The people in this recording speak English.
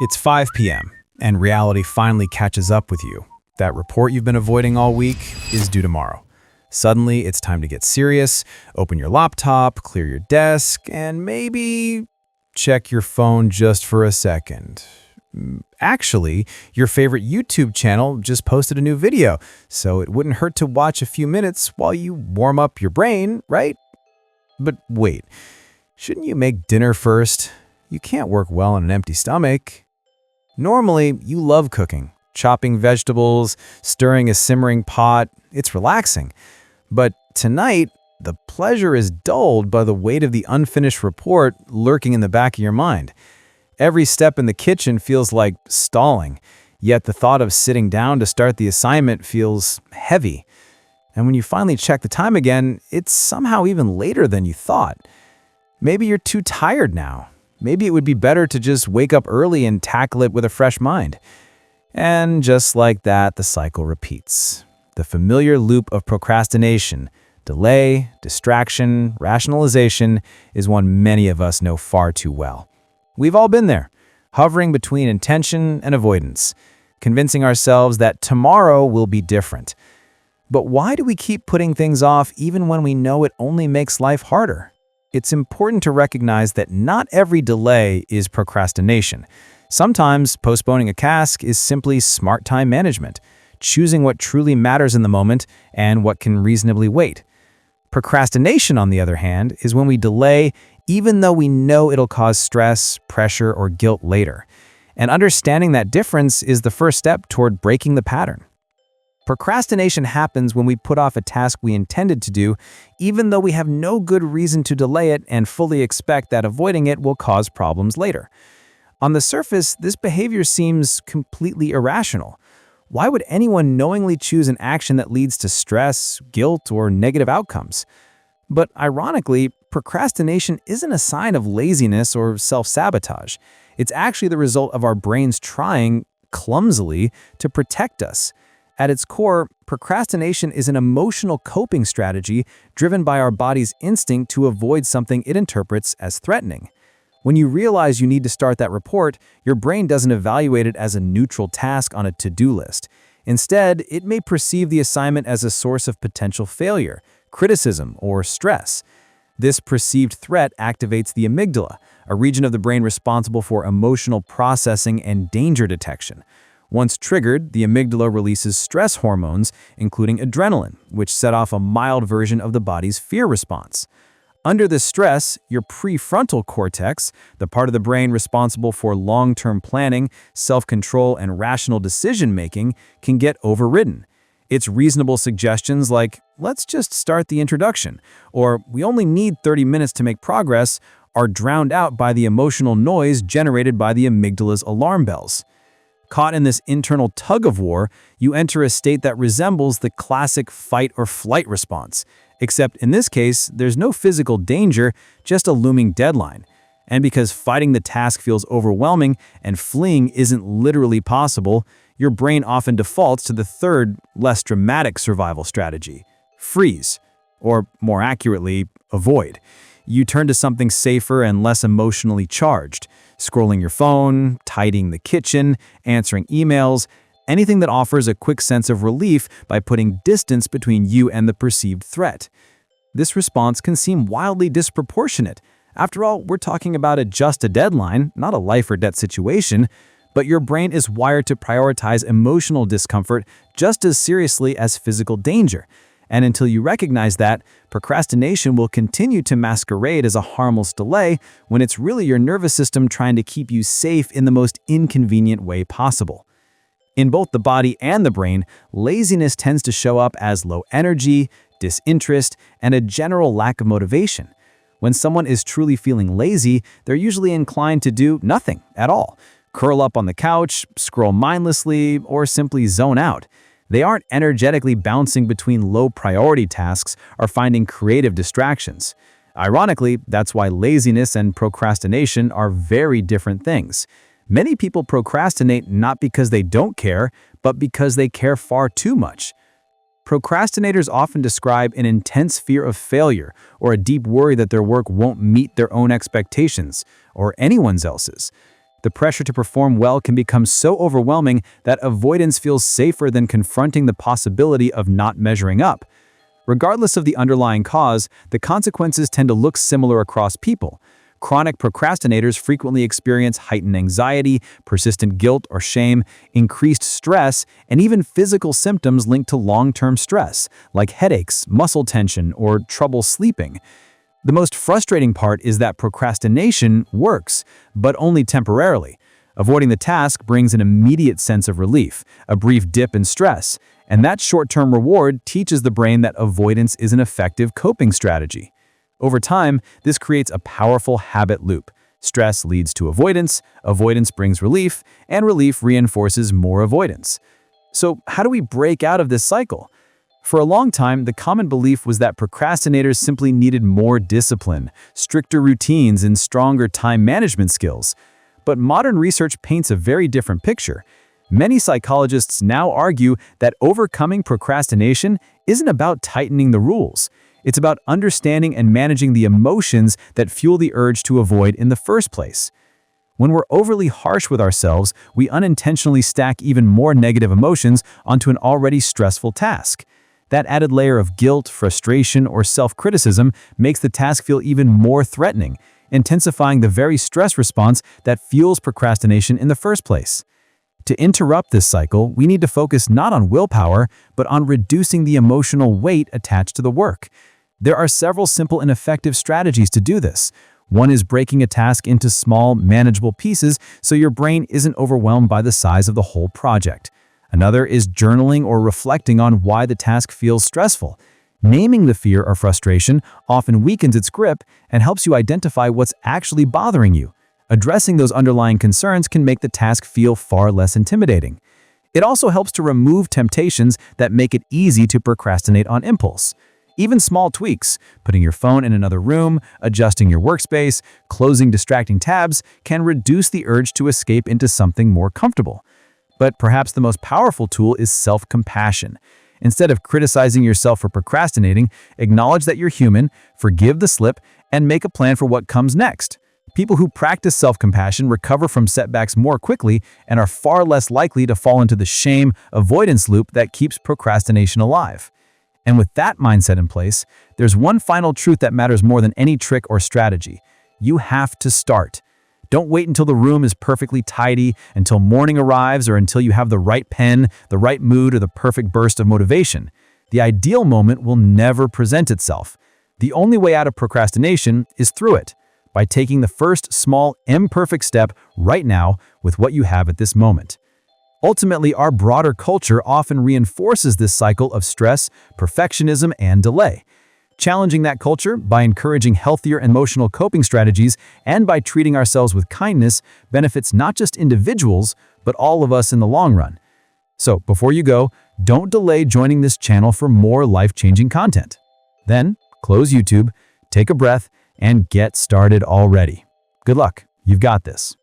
It's 5 p.m., and reality finally catches up with you. That report you've been avoiding all week is due tomorrow. Suddenly, it's time to get serious, open your laptop, clear your desk, and maybe check your phone just for a second. Actually, your favorite YouTube channel just posted a new video, so it wouldn't hurt to watch a few minutes while you warm up your brain, right? But wait, shouldn't you make dinner first? You can't work well on an empty stomach. Normally, you love cooking, chopping vegetables, stirring a simmering pot. It's relaxing. But tonight, the pleasure is dulled by the weight of the unfinished report lurking in the back of your mind. Every step in the kitchen feels like stalling, yet the thought of sitting down to start the assignment feels heavy. And when you finally check the time again, it's somehow even later than you thought. Maybe you're too tired now. Maybe it would be better to just wake up early and tackle it with a fresh mind. And just like that, the cycle repeats. The familiar loop of procrastination, delay, distraction, rationalization is one many of us know far too well. We've all been there, hovering between intention and avoidance, convincing ourselves that tomorrow will be different. But why do we keep putting things off even when we know it only makes life harder? It's important to recognize that not every delay is procrastination. Sometimes postponing a task is simply smart time management, choosing what truly matters in the moment and what can reasonably wait. Procrastination, on the other hand, is when we delay even though we know it'll cause stress, pressure, or guilt later. And understanding that difference is the first step toward breaking the pattern. Procrastination happens when we put off a task we intended to do, even though we have no good reason to delay it and fully expect that avoiding it will cause problems later. On the surface, this behavior seems completely irrational. Why would anyone knowingly choose an action that leads to stress, guilt, or negative outcomes? But ironically, procrastination isn't a sign of laziness or self-sabotage. It's actually the result of our brains trying, clumsily, to protect us. At its core, procrastination is an emotional coping strategy driven by our body's instinct to avoid something it interprets as threatening. When you realize you need to start that report, your brain doesn't evaluate it as a neutral task on a to-do list. Instead, it may perceive the assignment as a source of potential failure, criticism, or stress. This perceived threat activates the amygdala, a region of the brain responsible for emotional processing and danger detection. Once triggered, the amygdala releases stress hormones, including adrenaline, which set off a mild version of the body's fear response. Under this stress, your prefrontal cortex, the part of the brain responsible for long-term planning, self-control, and rational decision-making, can get overridden. Its reasonable suggestions like, "Let's just start the introduction," or "We only need 30 minutes to make progress," are drowned out by the emotional noise generated by the amygdala's alarm bells. Caught in this internal tug-of-war, you enter a state that resembles the classic fight-or-flight response. Except in this case, there's no physical danger, just a looming deadline. And because fighting the task feels overwhelming and fleeing isn't literally possible, your brain often defaults to the third, less dramatic survival strategy: freeze, or more accurately, avoid. You turn to something safer and less emotionally charged, scrolling your phone, tidying the kitchen, answering emails, anything that offers a quick sense of relief by putting distance between you and the perceived threat. This response can seem wildly disproportionate. After all, we're talking about just a deadline, not a life or death situation, but your brain is wired to prioritize emotional discomfort just as seriously as physical danger. And until you recognize that, procrastination will continue to masquerade as a harmless delay when it's really your nervous system trying to keep you safe in the most inconvenient way possible. In both the body and the brain, laziness tends to show up as low energy, disinterest, and a general lack of motivation. When someone is truly feeling lazy, they're usually inclined to do nothing at all, curl up on the couch, scroll mindlessly, or simply zone out. They aren't energetically bouncing between low-priority tasks or finding creative distractions. Ironically, that's why laziness and procrastination are very different things. Many people procrastinate not because they don't care, but because they care far too much. Procrastinators often describe an intense fear of failure or a deep worry that their work won't meet their own expectations or anyone else's. The pressure to perform well can become so overwhelming that avoidance feels safer than confronting the possibility of not measuring up. Regardless of the underlying cause, the consequences tend to look similar across people. Chronic procrastinators frequently experience heightened anxiety, persistent guilt or shame, increased stress, and even physical symptoms linked to long-term stress, like headaches, muscle tension, or trouble sleeping. The most frustrating part is that procrastination works, but only temporarily. Avoiding the task brings an immediate sense of relief, a brief dip in stress, and that short-term reward teaches the brain that avoidance is an effective coping strategy. Over time, this creates a powerful habit loop. Stress leads to avoidance, avoidance brings relief, and relief reinforces more avoidance. So, how do we break out of this cycle? For a long time, the common belief was that procrastinators simply needed more discipline, stricter routines, and stronger time management skills. But modern research paints a very different picture. Many psychologists now argue that overcoming procrastination isn't about tightening the rules. It's about understanding and managing the emotions that fuel the urge to avoid in the first place. When we're overly harsh with ourselves, we unintentionally stack even more negative emotions onto an already stressful task. That added layer of guilt, frustration, or self-criticism makes the task feel even more threatening, intensifying the very stress response that fuels procrastination in the first place. To interrupt this cycle, we need to focus not on willpower, but on reducing the emotional weight attached to the work. There are several simple and effective strategies to do this. One is breaking a task into small, manageable pieces so your brain isn't overwhelmed by the size of the whole project. Another is journaling or reflecting on why the task feels stressful. Naming the fear or frustration often weakens its grip and helps you identify what's actually bothering you. Addressing those underlying concerns can make the task feel far less intimidating. It also helps to remove temptations that make it easy to procrastinate on impulse. Even small tweaks, putting your phone in another room, adjusting your workspace, closing distracting tabs, can reduce the urge to escape into something more comfortable. But perhaps the most powerful tool is self-compassion. Instead of criticizing yourself for procrastinating, acknowledge that you're human, forgive the slip, and make a plan for what comes next. People who practice self-compassion recover from setbacks more quickly and are far less likely to fall into the shame avoidance loop that keeps procrastination alive. And with that mindset in place, there's one final truth that matters more than any trick or strategy. You have to start. Don't wait until the room is perfectly tidy, until morning arrives, or until you have the right pen, the right mood, or the perfect burst of motivation. The ideal moment will never present itself. The only way out of procrastination is through it, by taking the first small, imperfect step right now with what you have at this moment. Ultimately, our broader culture often reinforces this cycle of stress, perfectionism, and delay. Challenging that culture by encouraging healthier emotional coping strategies and by treating ourselves with kindness benefits not just individuals, but all of us in the long run. So, before you go, don't delay joining this channel for more life-changing content. Then, close YouTube, take a breath, and get started already. Good luck. You've got this.